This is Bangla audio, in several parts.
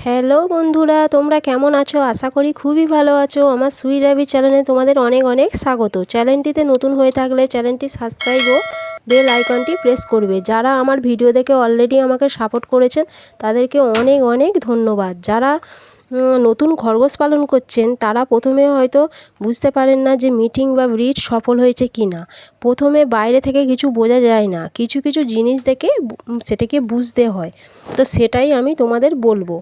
হ্যালো বন্ধুরা, তোমরা কেমন আছো? আশা করি খুবই ভালো আছো। আমার সুইট রাবি চ্যানেলে তোমাদের অনেক অনেক স্বাগত। চ্যানেলটিতে নতুন হয়ে থাকলে চ্যানেলটি সাবস্ক্রাইব ও বেল আইকনটি প্রেস করবে। যারা আমার ভিডিও দেখে অলরেডি আমাকে সাপোর্ট করেছেন তাদেরকে অনেক অনেক ধন্যবাদ। যারা নতুন খরগোশ পালন করছেন তারা প্রথমে হয়তো বুঝতে পারেন না যে মিটিং বা ব্রিড সফল হয়েছে কি না। প্রথমে বাইরে থেকে কিছু বোঝা যায় না, কিছু কিছু জিনিস দেখে সেটাকে বুঝতে হয়। তো সেটাই আমি তোমাদের বলবো।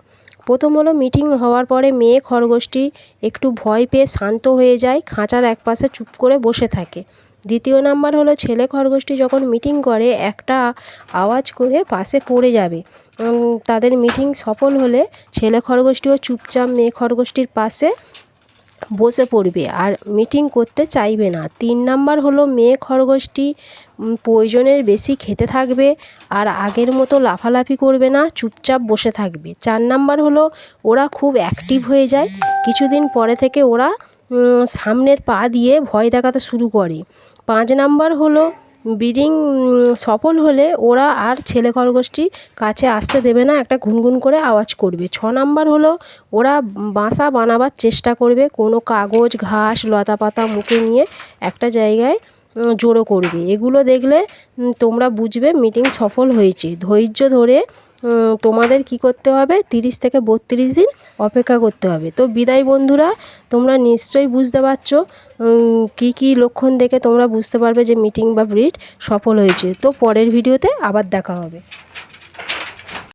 প্রথম হলো, মিটিং হওয়ার পরে মেয়ে খরগোশটি একটু ভয় পেয়ে শান্ত হয়ে যায়, খাঁচার একপাশে চুপ করে বসে থাকে। দ্বিতীয় নাম্বার হলো, ছেলে খরগোশটি যখন মিটিং করে একটা আওয়াজ করে পাশে পড়ে যাবে। তাদের মিটিং সফল হলে ছেলে খরগোশটিও চুপচাপ মেয়ে খরগোশটির পাশে বসে পড়বে আর মিটিং করতে চাইবে না। 3 নাম্বার হলো, মেয়ে খরগোশটি প্রয়োজনের বেশি খেতে থাকবে আর আগের মতো লাফালাফি করবে না, চুপচাপ বসে থাকবে। 4 নাম্বার হলো, ওরা খুব অ্যাক্টিভ হয়ে যায়। কিছুদিন পরে থেকে ওরা সামনের পা দিয়ে ভয় দেখাতে শুরু করে। 5 নাম্বার হলো, ব্রিডিং সফল হলে ওরা আর ছেলে খরগোশটি কাছে আসতে দেবে না, একটা ঘুনঘুন করে আওয়াজ করবে। 6 নাম্বার হলো, ওরা বাসা বানাবার চেষ্টা করবে, কোনো কাগজ, ঘাস, লতাপাতা মুখে নিয়ে একটা জায়গায় জড়ো করবে। এগুলো দেখলে তোমরা বুঝবে মিটিং সফল হয়েছে। ধৈর্য ধরে তোমাদের কি করতে হবে, 30 থেকে 32 দিন অপেক্ষা করতে হবে। তো বিদায় বন্ধুরা, তোমরা নিশ্চয়ই বুঝতে পারছো কি কি লক্ষণ দেখে তোমরা বুঝতে পারবে যে মিটিং বা ব্রিড সফল হয়েছে। তো পরের ভিডিওতে আবার দেখা হবে।